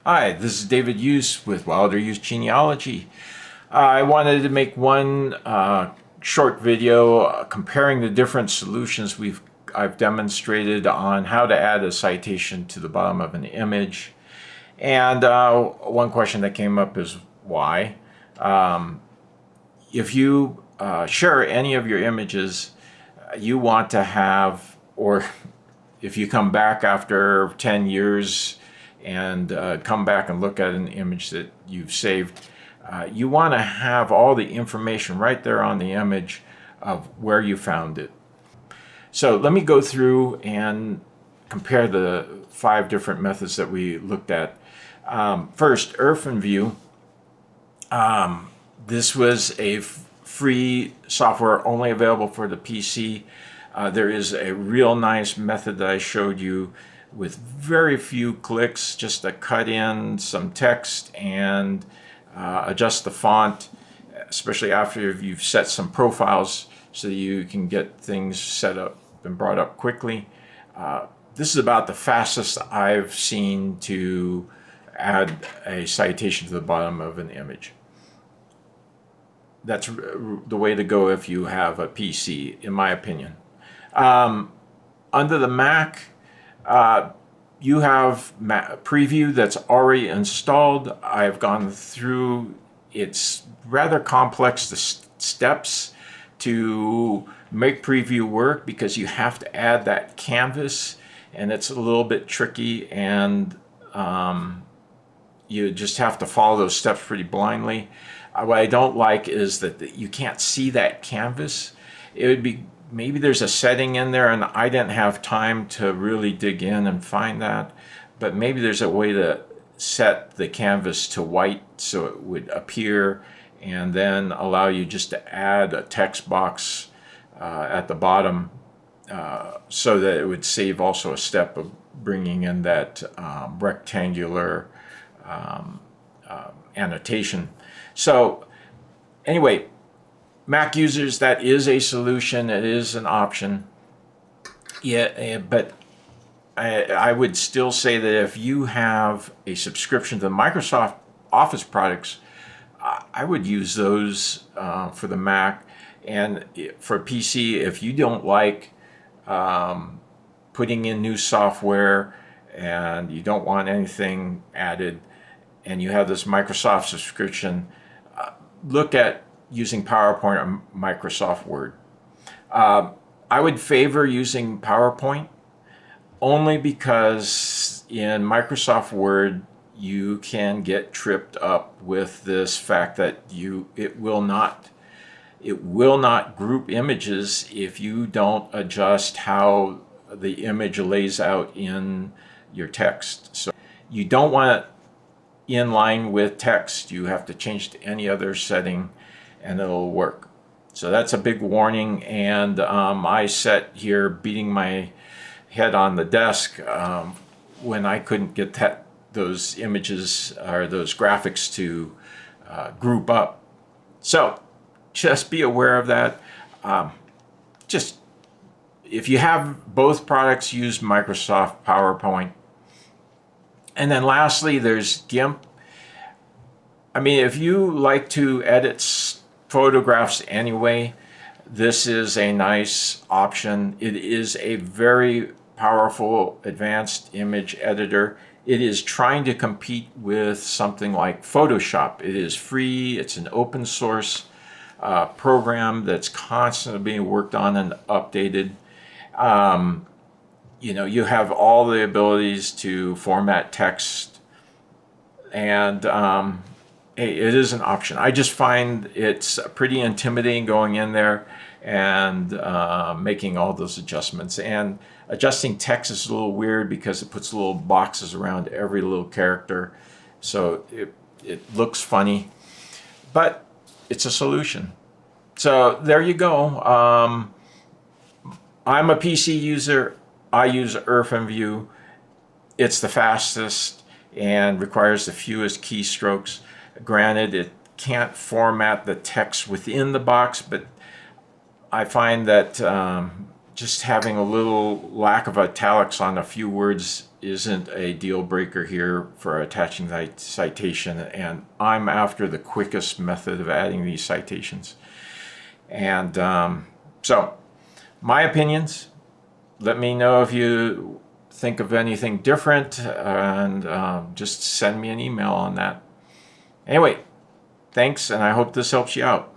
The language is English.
Hi, this is David Hughes with Wilder Hughes Genealogy. I wanted to make one short video comparing the different solutions I've demonstrated on how to add a citation to the bottom of an image. And one question that came up is why. If you share any of your images, you want to have, or if you come back after 10 years and come back and look at an image that you've saved, you want to have all the information right there on the image of where you found it. So let me go through and compare the 5 different methods that we looked at. First, IrfanView. This was a free software only available for the PC. There is a real nice method that I showed you with very few clicks, just to cut in some text and adjust the font, especially after you've set some profiles so that you can get things set up and brought up quickly. This is about the fastest I've seen to add a citation to the bottom of an image. That's the way to go if you have a PC, in my opinion. Under the Mac, you have Preview that's already installed. I've gone through, it's rather complex, the steps to make Preview work, because you have to add that canvas, and it's a little bit tricky, and you just have to follow those steps pretty blindly. What I don't like is that you can't see that canvas. It would be, maybe there's a setting in there and I didn't have time to really dig in and find that, but maybe there's a way to set the canvas to white so it would appear, and then allow you just to add a text box at the bottom, so that it would save also a step of bringing in that rectangular annotation. So anyway, Mac users, that is a solution. It is an option. Yeah, but I would still say that if you have a subscription to the Microsoft Office products, I would use those for the Mac. And for PC, if you don't like putting in new software and you don't want anything added, and you have this Microsoft subscription, look at using PowerPoint or Microsoft Word. I would favor using PowerPoint only because in Microsoft Word you can get tripped up with this fact that it will not group images if you don't adjust how the image lays out in your text. So you don't want it in line with text. You have to change to any other setting and it'll work. So that's a big warning, and I sat here beating my head on the desk when I couldn't get those images or those graphics to group up. So just be aware of that. Just if you have both products, use Microsoft PowerPoint. And then lastly, there's GIMP. I mean, if you like to edit photographs anyway, this is a nice option. It is a very powerful advanced image editor. It is trying to compete with something like Photoshop. It is free. It's an open source program that's constantly being worked on and updated. You know, you have all the abilities to format text, and hey, it is an option. I just find it's pretty intimidating going in there and making all those adjustments. And adjusting text is a little weird because it puts little boxes around every little character, so it looks funny, but it's a solution. So there you go. I'm a PC user. I use IrfanView. It's the fastest and requires the fewest keystrokes. Granted, it can't format the text within the box, but I find that just having a little lack of italics on a few words isn't a deal breaker here for attaching the citation, and I'm after the quickest method of adding these citations. And so, my opinions. Let me know if you think of anything different, and just send me an email on that. Anyway, thanks, and I hope this helps you out.